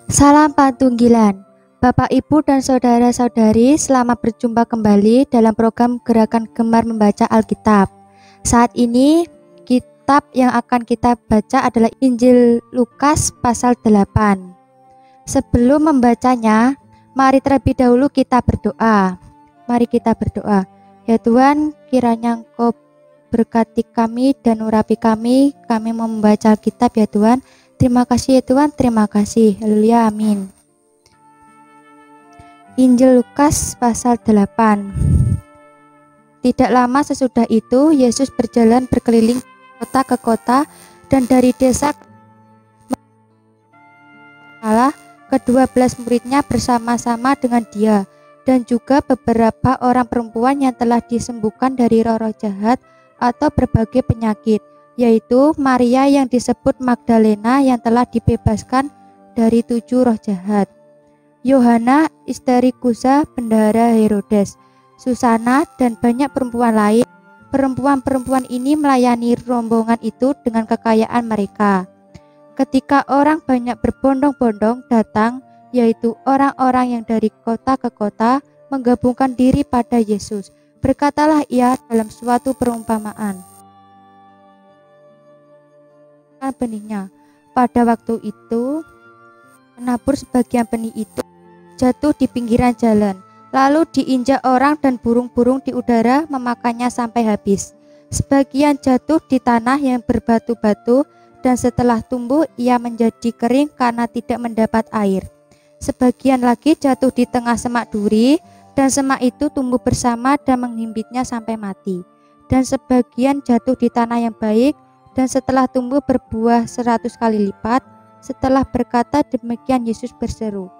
Salam Pantunggilan, Bapak, Ibu, dan Saudara-saudari, selamat berjumpa kembali dalam program Gerakan Gemar Membaca Alkitab. Saat ini, kitab yang akan kita baca adalah Injil Lukas pasal 8. Sebelum membacanya, mari terlebih dahulu kita berdoa. Mari kita berdoa. Ya Tuhan, kiranya Engkau berkati kami dan urapi kami mau membaca Alkitab ya Tuhan. Terima kasih ya Tuhan, terima kasih. Haleluya, amin. Injil Lukas pasal 8. Tidak lama sesudah itu, Yesus berjalan berkeliling kota ke kota dan dari desa Allah, ke-12 muridnya bersama-sama dengan dia, dan juga beberapa orang perempuan yang telah disembuhkan dari roh-roh jahat atau berbagai penyakit, yaitu Maria yang disebut Magdalena yang telah dibebaskan dari 7 roh jahat, Yohana istri Kusa bendahara Herodes, Susana, dan banyak perempuan lain. Perempuan-perempuan ini melayani rombongan itu dengan kekayaan mereka. Ketika orang banyak berbondong-bondong datang, yaitu orang-orang yang dari kota ke kota, menggabungkan diri pada Yesus, berkatalah ia dalam suatu perumpamaan. Benihnya. Pada waktu itu, menabur sebagian benih itu jatuh di pinggiran jalan, lalu diinjak orang dan burung-burung di udara memakannya sampai habis. Sebagian jatuh di tanah yang berbatu-batu, dan setelah tumbuh ia menjadi kering karena tidak mendapat air. Sebagian lagi jatuh di tengah semak duri, dan semak itu tumbuh bersama dan menghimpitnya sampai mati. Dan sebagian jatuh di tanah yang baik, dan setelah tumbuh berbuah 100 kali lipat. Setelah berkata demikian Yesus berseru,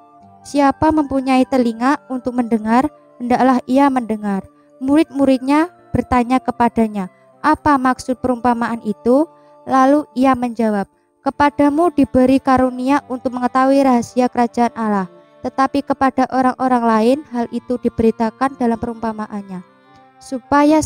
"Siapa mempunyai telinga untuk mendengar, hendaklah ia mendengar." Murid-muridnya bertanya kepadanya, "Apa maksud perumpamaan itu?" Lalu ia menjawab, "Kepadamu diberi karunia untuk mengetahui rahasia kerajaan Allah, tetapi kepada orang-orang lain hal itu diberitakan dalam perumpamaannya, supaya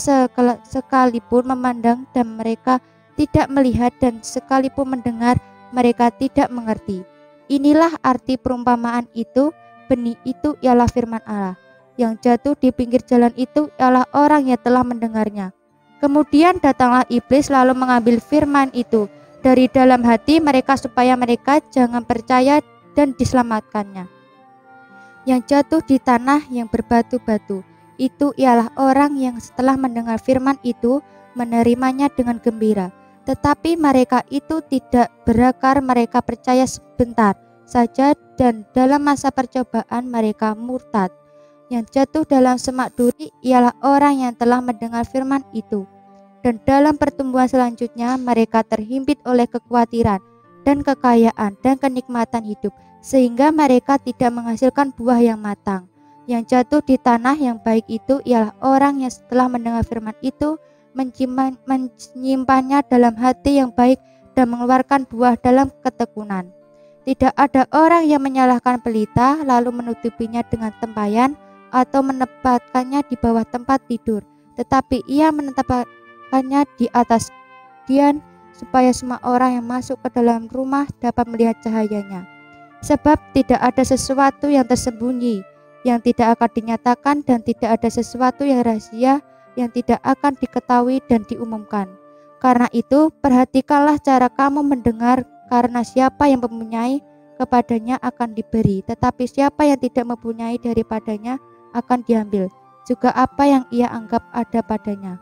sekalipun memandang dan mereka tidak melihat, dan sekalipun mendengar mereka tidak mengerti." Inilah arti perumpamaan itu. Benih itu ialah firman Allah. Yang jatuh di pinggir jalan itu ialah orang yang telah mendengarnya. Kemudian datanglah iblis lalu mengambil firman itu dari dalam hati mereka supaya mereka jangan percaya dan diselamatkannya. Yang jatuh di tanah yang berbatu-batu itu ialah orang yang setelah mendengar firman itu menerimanya dengan gembira. Tetapi mereka itu tidak berakar, mereka percaya sebentar saja dan dalam masa percobaan mereka murtad. Yang jatuh dalam semak duri ialah orang yang telah mendengar firman itu, dan dalam pertumbuhan selanjutnya mereka terhimpit oleh kekhawatiran dan kekayaan dan kenikmatan hidup, sehingga mereka tidak menghasilkan buah yang matang. Yang jatuh di tanah yang baik itu ialah orang yang setelah mendengar firman itu menyimpannya dalam hati yang baik dan mengeluarkan buah dalam ketekunan. Tidak ada orang yang menyalahkan pelita lalu menutupinya dengan tempayan atau menempatkannya di bawah tempat tidur, tetapi ia menempatkannya di atas dian supaya semua orang yang masuk ke dalam rumah dapat melihat cahayanya. Sebab tidak ada sesuatu yang tersembunyi yang tidak akan dinyatakan, dan tidak ada sesuatu yang rahasia yang tidak akan diketahui dan diumumkan. Karena itu, perhatikanlah cara kamu mendengar, karena siapa yang mempunyai kepadanya akan diberi, tetapi siapa yang tidak mempunyai daripadanya akan diambil juga apa yang ia anggap ada padanya.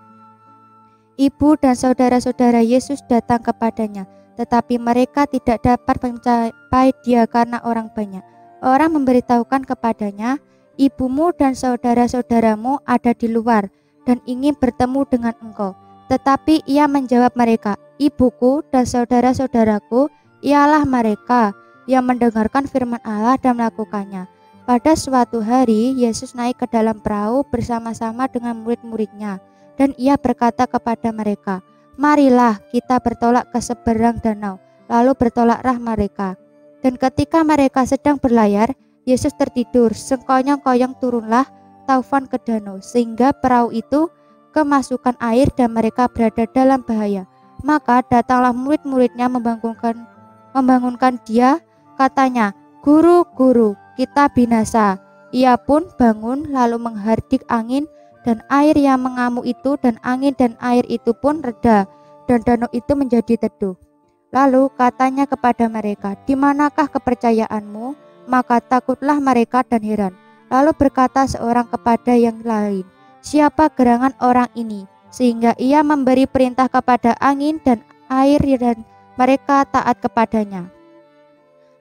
Ibu dan saudara-saudara Yesus datang kepadanya, tetapi mereka tidak dapat mencapai dia karena orang banyak. Orang memberitahukan kepadanya, "Ibumu dan saudara-saudaramu ada di luar dan ingin bertemu dengan engkau." Tetapi ia menjawab mereka, "Ibuku dan saudara-saudaraku ialah mereka yang mendengarkan firman Allah dan melakukannya." Pada suatu hari Yesus naik ke dalam perahu bersama-sama dengan murid-muridnya, dan ia berkata kepada mereka, "Marilah kita bertolak ke seberang danau." Lalu bertolaklah mereka. Dan ketika mereka sedang berlayar, Yesus tertidur. Sekonyong-konyong turunlah taufan ke danau, sehingga perahu itu kemasukan air dan mereka berada dalam bahaya. Maka datanglah murid-muridnya membangunkan dia, katanya, "Guru, guru, kita binasa." Ia pun bangun lalu menghardik angin dan air yang mengamuk itu, dan angin dan air itu pun reda, dan danau itu menjadi teduh. Lalu katanya kepada mereka, "Di manakah kepercayaanmu?" Maka takutlah mereka dan heran. Lalu berkata seorang kepada yang lain, "Siapa gerangan orang ini, sehingga ia memberi perintah kepada angin dan air dan mereka taat kepadanya?"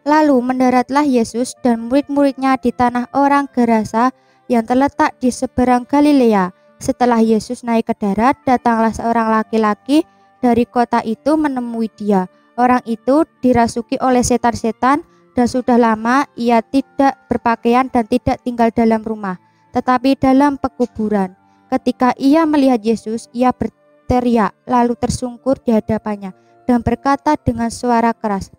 Lalu mendaratlah Yesus dan murid-muridnya di tanah orang Gerasa yang terletak di seberang Galilea. Setelah Yesus naik ke darat, datanglah seorang laki-laki dari kota itu menemui dia. Orang itu dirasuki oleh setan-setan, dan sudah lama ia tidak berpakaian dan tidak tinggal dalam rumah, tetapi dalam pekuburan. Ketika ia melihat Yesus, ia berteriak lalu tersungkur di hadapannya dan berkata dengan suara keras,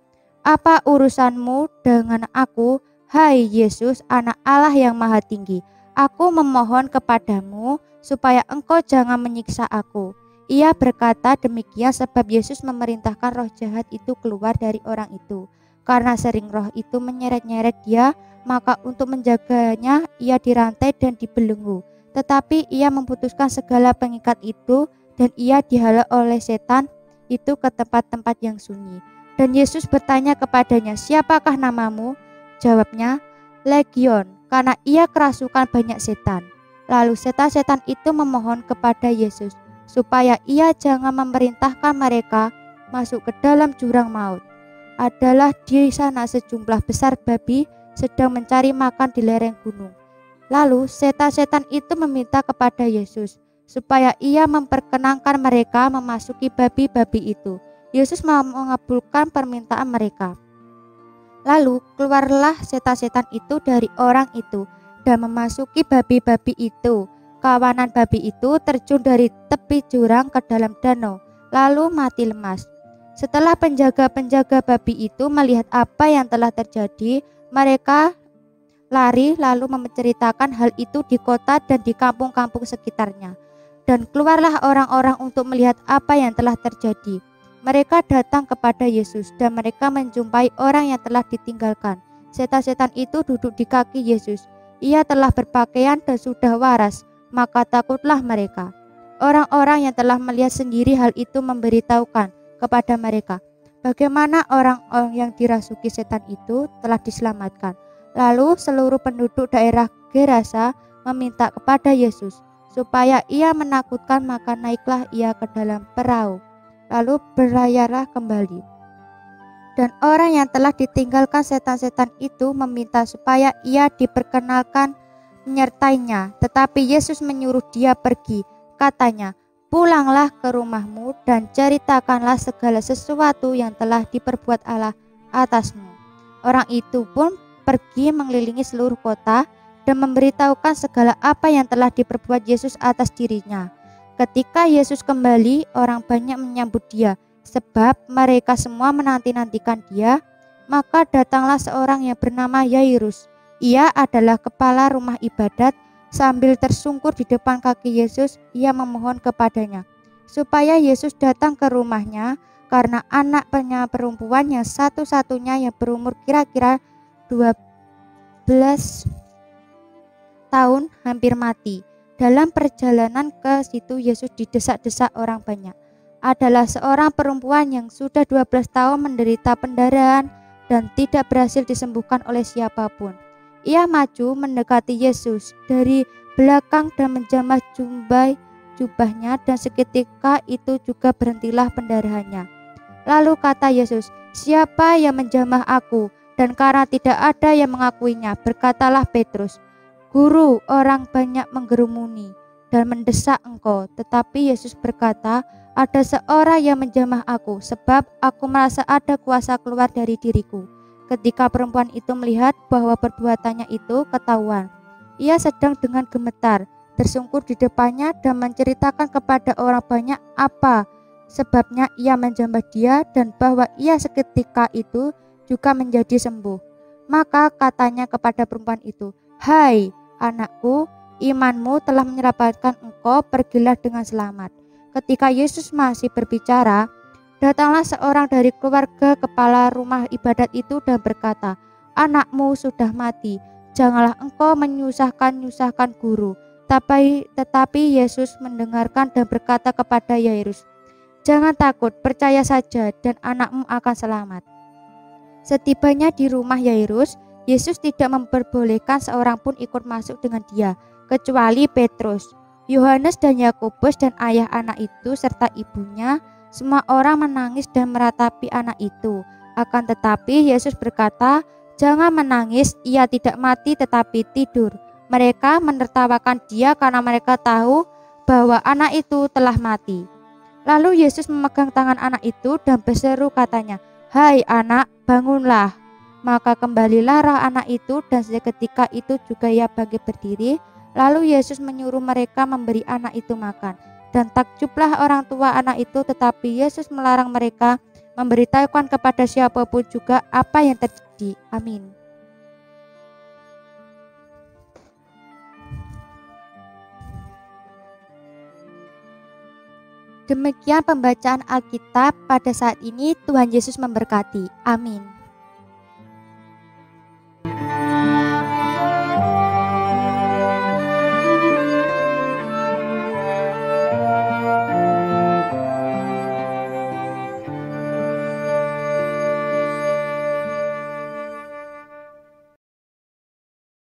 "Apa urusanmu dengan aku, hai Yesus, Anak Allah yang Maha Tinggi? Aku memohon kepadamu supaya engkau jangan menyiksa aku." Ia berkata demikian sebab Yesus memerintahkan roh jahat itu keluar dari orang itu. Karena sering roh itu menyeret-nyeret dia, maka untuk menjaganya ia dirantai dan dibelenggu. Tetapi ia memutuskan segala pengikat itu, dan ia dihalau oleh setan itu ke tempat-tempat yang sunyi. Dan Yesus bertanya kepadanya, "Siapakah namamu?" Jawabnya, "Legion," karena ia kerasukan banyak setan. Lalu setan-setan itu memohon kepada Yesus supaya ia jangan memerintahkan mereka masuk ke dalam jurang maut. Adalah di sana sejumlah besar babi sedang mencari makan di lereng gunung. Lalu setan-setan itu meminta kepada Yesus supaya ia memperkenankan mereka memasuki babi-babi itu. Yesus mengabulkan permintaan mereka. Lalu keluarlah setan-setan itu dari orang itu dan memasuki babi-babi itu. Kawanan babi itu terjun dari tepi jurang ke dalam danau, lalu mati lemas. Setelah penjaga-penjaga babi itu melihat apa yang telah terjadi, mereka lari lalu menceritakan hal itu di kota dan di kampung-kampung sekitarnya. Dan keluarlah orang-orang untuk melihat apa yang telah terjadi. Mereka datang kepada Yesus dan mereka menjumpai orang yang telah ditinggalkan. Setan-setan itu duduk di kaki Yesus. Ia telah berpakaian dan sudah waras, maka takutlah mereka. Orang-orang yang telah melihat sendiri hal itu memberitahukan kepada mereka bagaimana orang-orang yang dirasuki setan itu telah diselamatkan. Lalu seluruh penduduk daerah Gerasa meminta kepada Yesus supaya ia menakutkan, maka naiklah ia ke dalam perahu, lalu berlayarlah kembali. Dan orang yang telah ditinggalkan setan-setan itu meminta supaya ia diperkenalkan menyertainya, tetapi Yesus menyuruh dia pergi. Katanya, "Pulanglah ke rumahmu dan ceritakanlah segala sesuatu yang telah diperbuat Allah atasmu." Orang itu pun pergi mengelilingi seluruh kota dan memberitahukan segala apa yang telah diperbuat Yesus atas dirinya. Ketika Yesus kembali, orang banyak menyambut dia, sebab mereka semua menanti-nantikan dia. Maka datanglah seorang yang bernama Yairus. Ia adalah kepala rumah ibadat. Sambil tersungkur di depan kaki Yesus, ia memohon kepadanya supaya Yesus datang ke rumahnya, karena anaknya perempuan yang satu-satunya yang berumur kira-kira 12 tahun hampir mati. Dalam perjalanan ke situ, Yesus didesak-desak orang banyak. Adalah seorang perempuan yang sudah 12 tahun menderita pendarahan dan tidak berhasil disembuhkan oleh siapapun. Ia maju mendekati Yesus dari belakang dan menjamah jubahnya, dan seketika itu juga berhentilah pendarahannya. Lalu kata Yesus, "Siapa yang menjamah aku?" Dan karena tidak ada yang mengakuinya, berkatalah Petrus, "Guru, orang banyak menggerumuni dan mendesak engkau." Tetapi Yesus berkata, "Ada seorang yang menjamah aku, sebab aku merasa ada kuasa keluar dari diriku." Ketika perempuan itu melihat bahwa perbuatannya itu ketahuan, ia sedang dengan gemetar tersungkur di depannya dan menceritakan kepada orang banyak apa sebabnya ia menjamah dia dan bahwa ia seketika itu juga menjadi sembuh. Maka katanya kepada perempuan itu, "Hai anakku, imanmu telah menyelamatkan engkau, pergilah dengan selamat." Ketika Yesus masih berbicara, datanglah seorang dari keluarga kepala rumah ibadat itu dan berkata, anakmu sudah mati. Janganlah engkau menyusahkan guru." Tetapi Yesus mendengarkan dan berkata kepada Yairus, "Jangan takut, percaya saja dan anakmu akan selamat." Setibanya di rumah Yairus, Yesus tidak memperbolehkan seorang pun ikut masuk dengan dia, kecuali Petrus, Yohanes dan Yakobus dan ayah anak itu serta ibunya. Semua orang menangis dan meratapi anak itu. Akan tetapi Yesus berkata, "Jangan menangis, ia tidak mati tetapi tidur." Mereka menertawakan dia karena mereka tahu bahwa anak itu telah mati. Lalu Yesus memegang tangan anak itu dan berseru katanya, "Hai anak, bangunlah." Maka kembalilah roh anak itu dan seketika itu juga ia bangkit berdiri. Lalu Yesus menyuruh mereka memberi anak itu makan. Dan takjublah orang tua anak itu, tetapi Yesus melarang mereka memberitahukan kepada siapapun juga apa yang terjadi. Amin. Demikian pembacaan Alkitab pada saat ini. Tuhan Yesus memberkati. Amin.